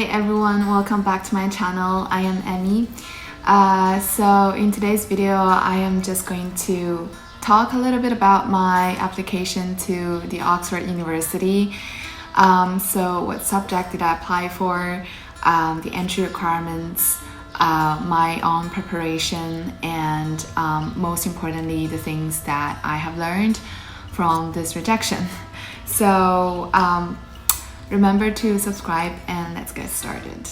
everyone, welcome back to my channel. I am Emmy. So in today's video, I am just going to talk a little bit about my application to the Oxford University. So what subject did I apply for, the entry requirements, my own preparation, and most importantly, the things that I have learned from this rejection. So remember to subscribe and let's get started.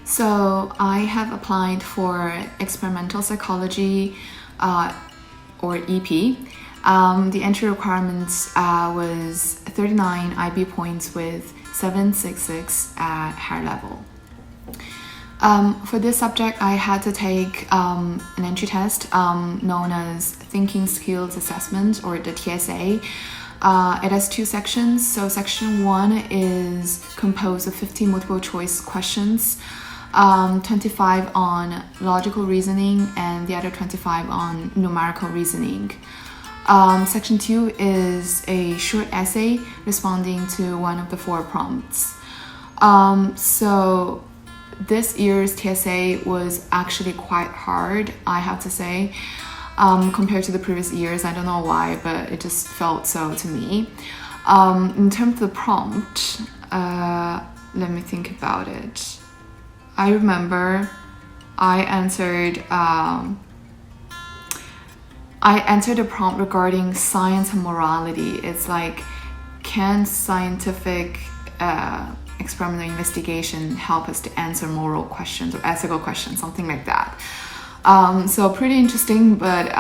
So I have applied for experimental psychology or EP. The entry requirements was 39 IB points with 766 at higher level. For this subject, I had to take an entry test known as Thinking Skills Assessment, or the TSA. It has two sections. So section 1 is composed of 50 multiple choice questions, 25 on logical reasoning and the other 25 on numerical reasoning. Section 2 is a short essay responding to one of the 4 prompts. So this year's TSA was actually quite hard, I have to say, compared to the previous years. I don't know why, but it just felt so to me. In terms of the prompt, let me think about it. I remember I answered a prompt regarding science and morality. It's like, can scientific experimental investigation help us to answer moral questions or ethical questions, something like that. So pretty interesting, but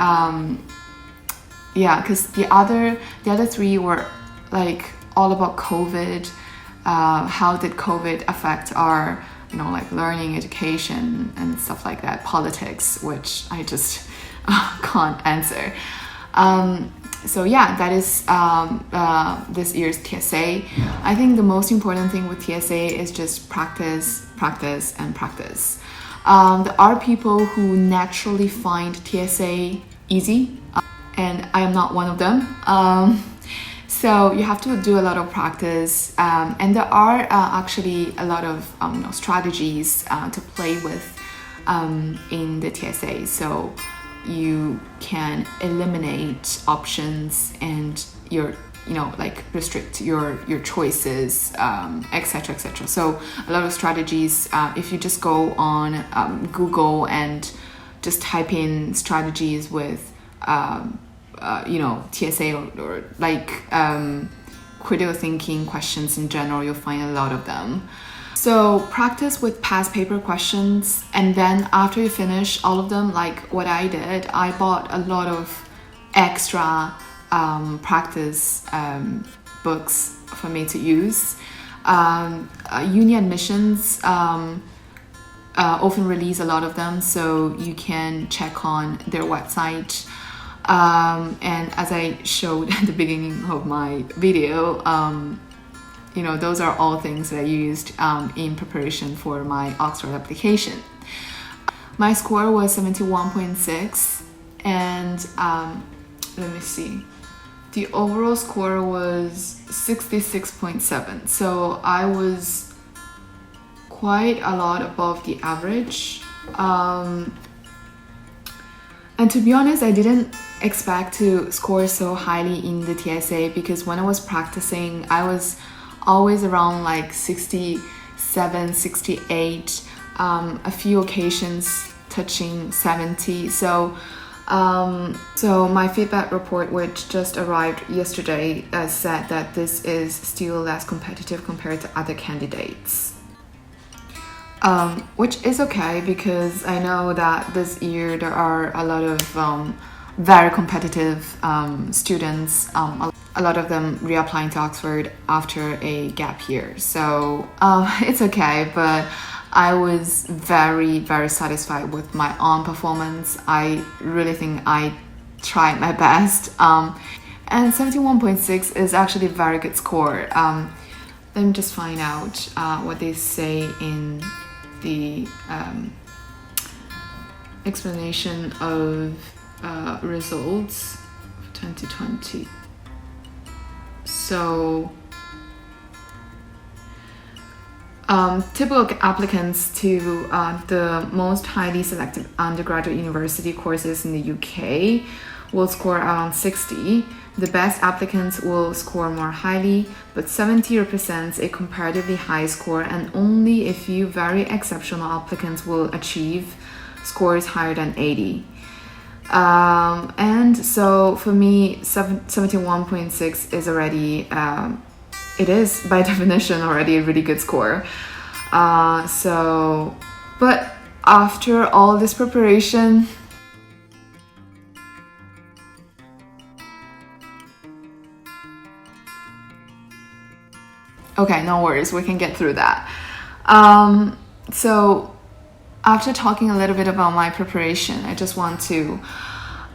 yeah, because the other 3 were like all about COVID. How did COVID affect our, like learning, education, and stuff like that, politics, which I just can't answer. So yeah, that is this year's TSA. I think the most important thing with TSA is just practice, practice, and practice. There are people who naturally find TSA easy, and I am not one of them. So you have to do a lot of practice, and there are actually a lot of strategies to play with in the TSA. So you can eliminate options and restrict your choices, etc, etc. So a lot of strategies, if you just go on Google and just type in strategies with TSA or critical thinking questions in general, you'll find a lot of them. So practice with past paper questions, and then after you finish all of them, like what I did, I bought a lot of extra practice books for me to use. Uni admissions often release a lot of them, so you can check on their website. And as I showed at the beginning of my video, those are all things that I used in preparation for my Oxford application. My score was 71.6, and let me see. The overall score was 66.7, so I was quite a lot above the average. And to be honest, I didn't expect to score so highly in the TSA, because when I was practicing, I was always around like 67, 68, a few occasions touching 70. So my feedback report, which just arrived yesterday, said that this is still less competitive compared to other candidates. Which is okay, because I know that this year there are a lot of very competitive students, a lot of them reapplying to Oxford after a gap year. So it's okay, but I was very, very satisfied with my own performance. I really think I tried my best. And 71.6 is actually a very good score. Let me just find out what they say in the explanation of results of 2020. So Typical applicants to the most highly selected undergraduate university courses in the UK will score around 60. The best applicants will score more highly, but 70 represents a comparatively high score, and only a few very exceptional applicants will achieve scores higher than 80. And so for me, 71.6 is already, it is by definition already a really good score. But after all this preparation, okay, no worries, we can get through that. So after talking a little bit about my preparation, I just want to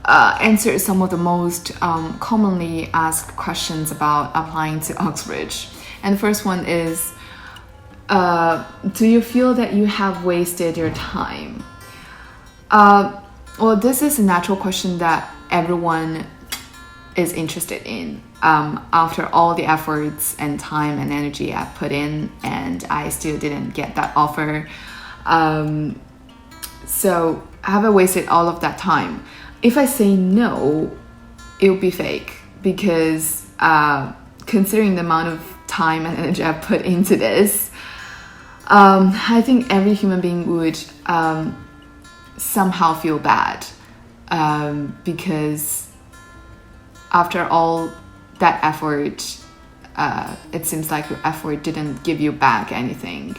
answer some of the most commonly asked questions about applying to Oxbridge. And the first one is, do you feel that you have wasted your time? Well, this is a natural question that everyone is interested in. After all the efforts and time and energy I put in, and I still didn't get that offer. So have I wasted all of that time? If I say no, it will be fake, because considering the amount of time and energy I put into this, I think every human being would somehow feel bad, because after all that effort, it seems like your effort didn't give you back anything.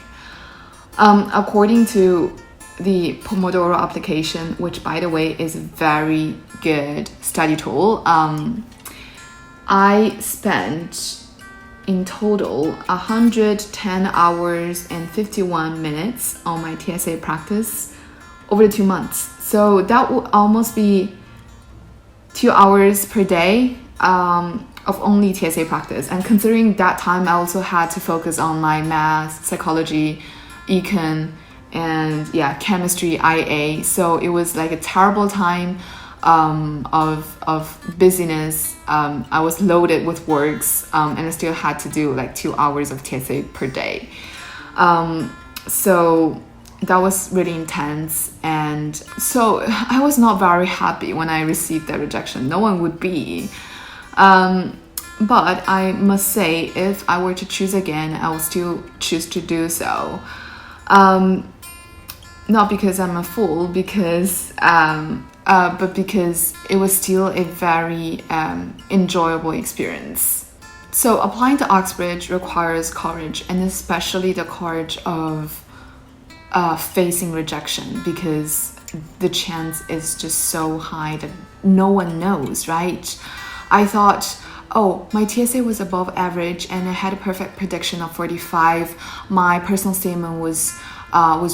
According to the Pomodoro application, which by the way is a very good study tool, I spent in total 110 hours and 51 minutes on my TSA practice over the 2 months. So that would almost be 2 hours per day of only TSA practice. And considering that time, I also had to focus on my math, psychology, econ, and chemistry, IA. So it was like a terrible time of busyness. I was loaded with works, and I still had to do like 2 hours of TSA per day. So that was really intense, and so I was not very happy when I received that rejection. No one would be. But I must say, if I were to choose again, I would still choose to do so. Not because I'm a fool, but because it was still a very enjoyable experience. So applying to Oxbridge requires courage, and especially the courage of facing rejection, because the chance is just so high that no one knows, right? I thought, oh, my TSA was above average and I had a perfect prediction of 45. My personal statement was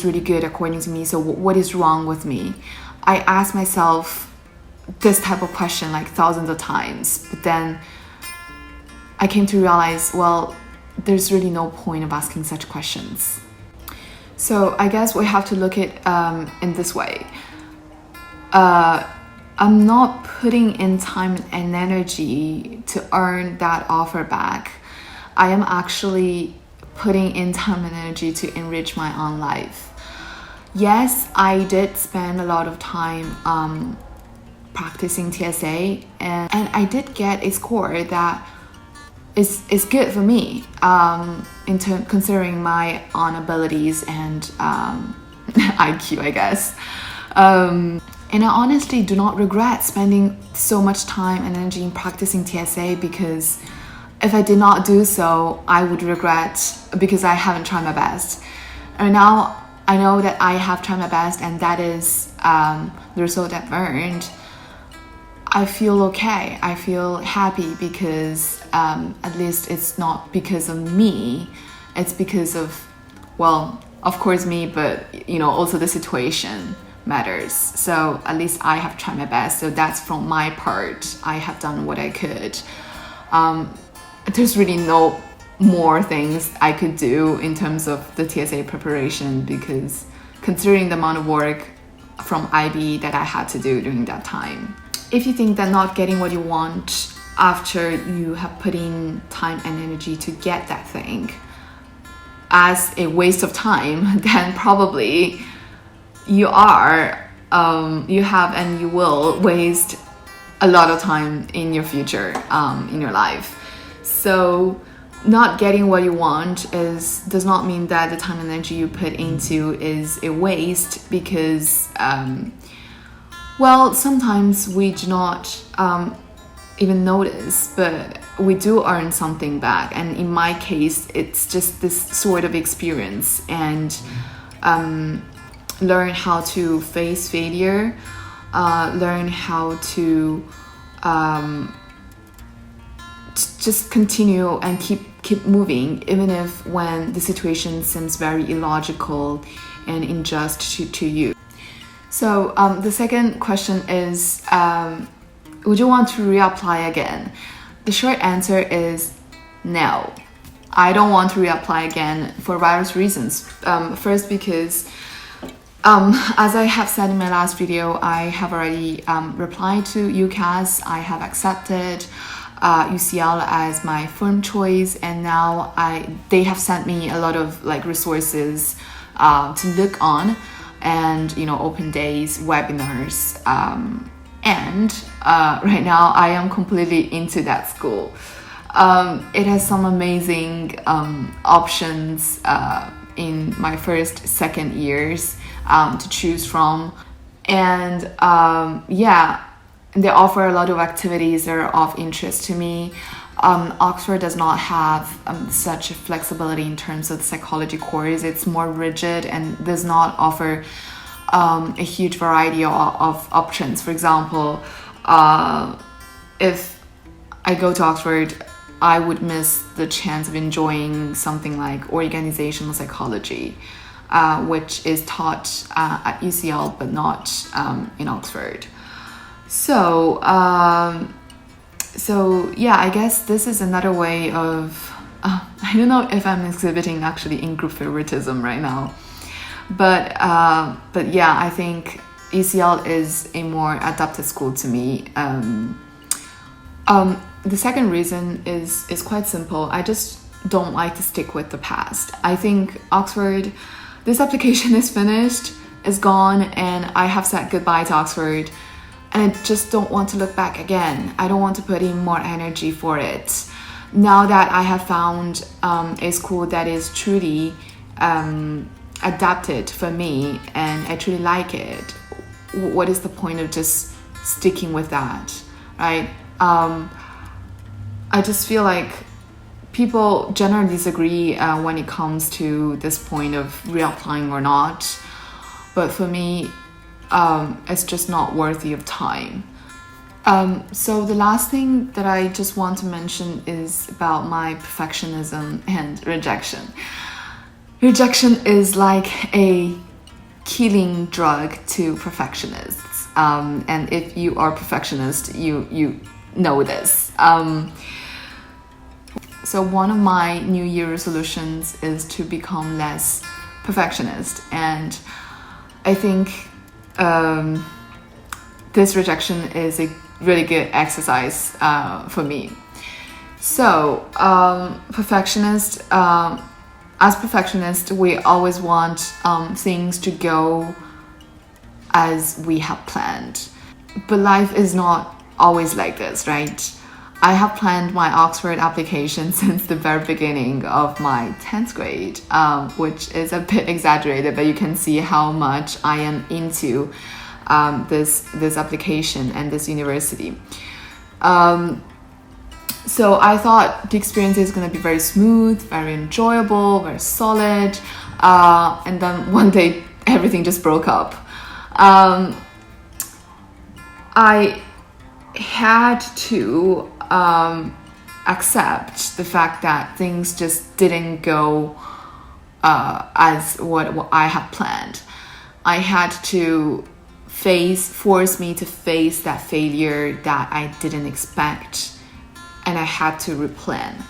really good according to me, so what is wrong with me? I asked myself this type of question like thousands of times, but then I came to realize, well, there's really no point of asking such questions. So I guess we have to look at in this way. I'm not putting in time and energy to earn that offer back. I am actually putting in time and energy to enrich my own life. Yes, I did spend a lot of time practicing TSA, and I did get a score that is good for me considering my own abilities and IQ, I guess. And I honestly do not regret spending so much time and energy in practicing TSA, because if I did not do so, I would regret because I haven't tried my best. And now I know that I have tried my best, and that is the result I've earned. I feel okay. I feel happy because at least it's not because of me. It's because of, well, of course me, but also the situation matters. So at least I have tried my best. So that's from my part. I have done what I could. There's really no more things I could do in terms of the TSA preparation, because considering the amount of work from IB that I had to do during that time. If you think that not getting what you want after you have put in time and energy to get that thing, as a waste of time, then probably you have and you will waste a lot of time in your future, in your life. So not getting what you want does not mean that the time and energy you put into is a waste, because well, sometimes we do not even notice, but we do earn something back. And in my case, it's just this sort of experience, and learn how to face failure, learn how to just continue and keep moving, even if when the situation seems very illogical and unjust to you. So the second question is, would you want to reapply again? The short answer is no. I don't want to reapply again for various reasons. First, because as I have said in my last video, I have already replied to UCAS. I have accepted UCL as my firm choice, and now they have sent me a lot of resources to look on, and open days, webinars, and right now I am completely into that school. It has some amazing options in my second years to choose from, and they offer a lot of activities that are of interest to me. Oxford does not have such a flexibility in terms of the psychology course. It's more rigid and does not offer a huge variety of options. For example, if I go to Oxford, I would miss the chance of enjoying something like organizational psychology, which is taught at UCL but not in Oxford. So I guess this is another way of, I don't know if I'm exhibiting actually in-group favoritism right now, but yeah, I think UCL is a more adapted school to me. The second reason is quite simple. I just don't like to stick with the past. I think Oxford, this application is finished, is gone, and I have said goodbye to Oxford. And I just don't want to look back again. I don't want to put in more energy for it. Now that I have found a school that is truly adapted for me and I truly like it, what is the point of just sticking with that, right? I just feel like people generally disagree when it comes to this point of reapplying or not. But for me, it's just not worthy of time. So the last thing that I just want to mention is about my perfectionism and rejection. Rejection is like a killing drug to perfectionists. And if you are a perfectionist, you know this. So one of my New Year resolutions is to become less perfectionist. And I think this rejection is a really good exercise for me. So as perfectionists, we always want things to go as we have planned. But life is not always like this, right? I have planned my Oxford application since the very beginning of my 10th grade, which is a bit exaggerated, but you can see how much I am into this application and this university. So I thought the experience is going to be very smooth, very enjoyable, very solid, and then one day everything just broke up. I had to accept the fact that things just didn't go as what I had planned. I had to force me to face that failure that I didn't expect, and I had to replan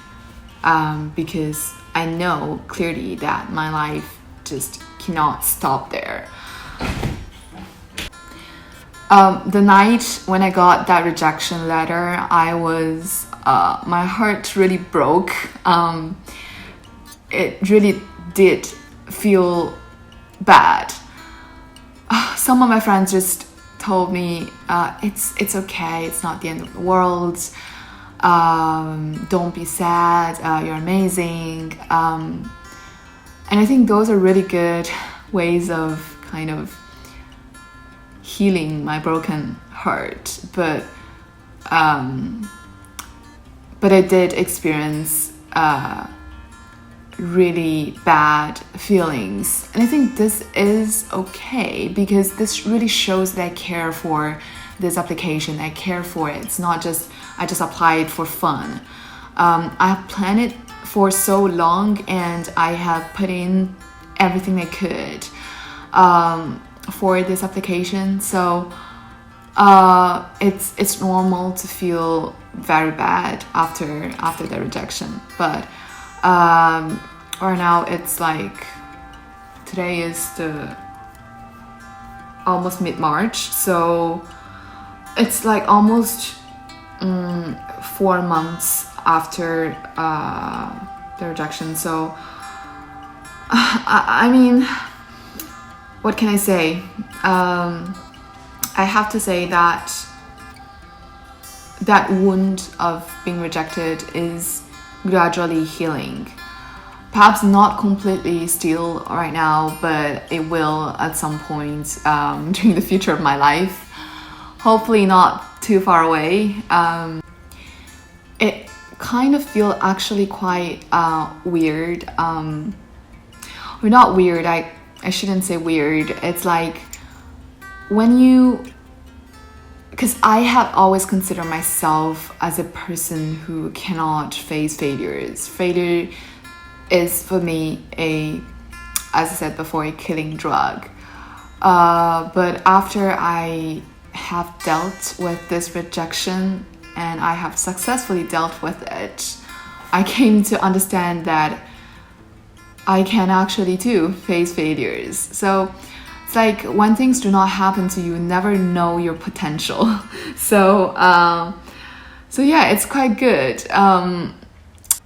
because I know clearly that my life just cannot stop there. The night when I got that rejection letter, I was my heart really broke. It really did feel bad. Some of my friends just told me, it's okay, it's not the end of the world, don't be sad, you're amazing. And I think those are really good ways of kind of healing my broken heart. But I did experience really bad feelings, and I think this is okay because this really shows that I care for this application. I care for it. It's not just I just apply it for fun. I have planned it for so long, and I have put in everything I could for this application. So it's normal to feel very bad after the rejection. But right now it's like today is the almost mid-March, so it's like almost 4 months after the rejection. So I mean, what can I say? I have to say that that wound of being rejected is gradually healing. Perhaps not completely still right now, but it will at some point during the future of my life. Hopefully not too far away. It kind of feel actually quite weird. Or not weird, I shouldn't say weird. It's like when you, because I have always considered myself as a person who cannot face failures. Failure is for me as I said before, a killing drug. But after I have dealt with this rejection and I have successfully dealt with it, I came to understand that I can actually too face failures. So it's like when things do not happen to you, you never know your potential. So yeah, it's quite good.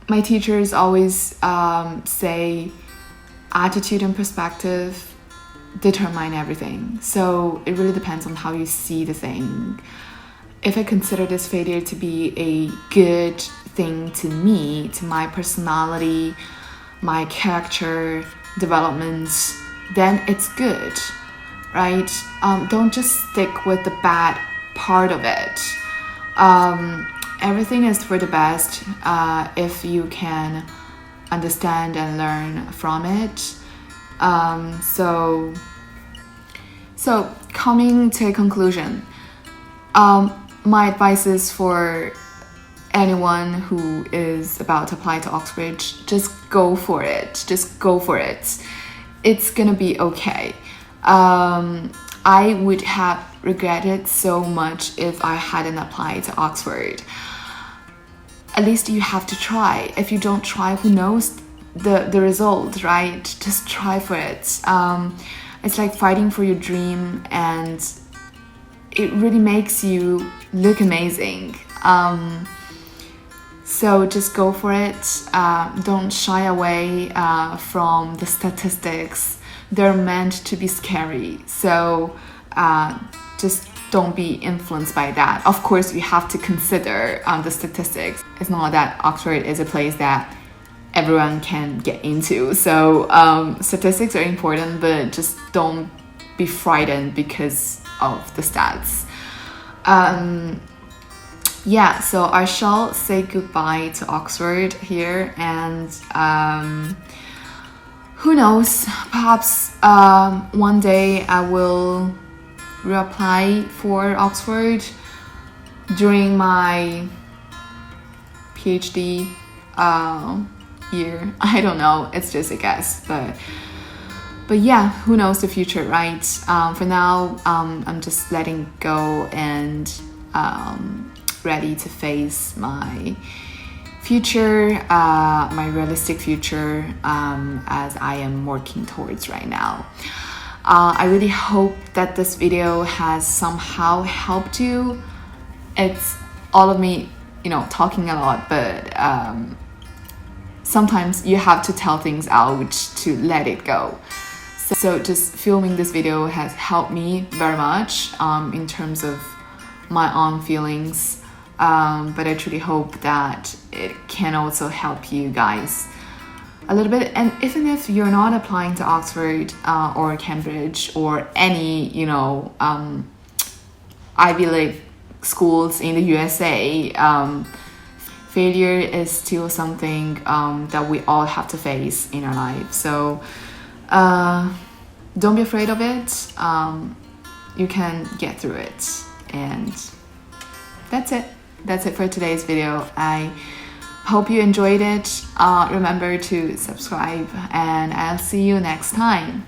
My teachers always say attitude and perspective determine everything. So it really depends on how you see the thing. If I consider this failure to be a good thing to me, to my personality, my character developments, then it's good, right? Don't just stick with the bad part of it. Everything is for the best if you can understand and learn from it. So coming to a conclusion, my advice is for anyone who is about to apply to Oxford, just go for it. Just go for it. It's gonna be okay. I would have regretted so much if I hadn't applied to Oxford. At least you have to try. If you don't try, who knows the result, right? Just try for it. It's like fighting for your dream, and it really makes you look amazing. So just go for it. Don't shy away from the statistics. They're meant to be scary. So just don't be influenced by that. Of course, we have to consider the statistics. It's not that Oxford is a place that everyone can get into. So statistics are important, but just don't be frightened because of the stats. Yeah, so I shall say goodbye to Oxford here, and who knows, perhaps one day I will reapply for Oxford during my PhD year. I don't know, it's just a guess, but yeah, who knows the future, right? For now, I'm just letting go and ready to face my future, my realistic future, as I am working towards right now. I really hope that this video has somehow helped you. It's all of me, talking a lot, but sometimes you have to tell things out to let it go. So just filming this video has helped me very much in terms of my own feelings. But I truly hope that it can also help you guys a little bit. And even if you're not applying to Oxford or Cambridge or any, Ivy League schools in the USA, failure is still something that we all have to face in our life. So don't be afraid of it. You can get through it. And that's it. That's it for today's video. I hope you enjoyed it. Remember to subscribe, and I'll see you next time.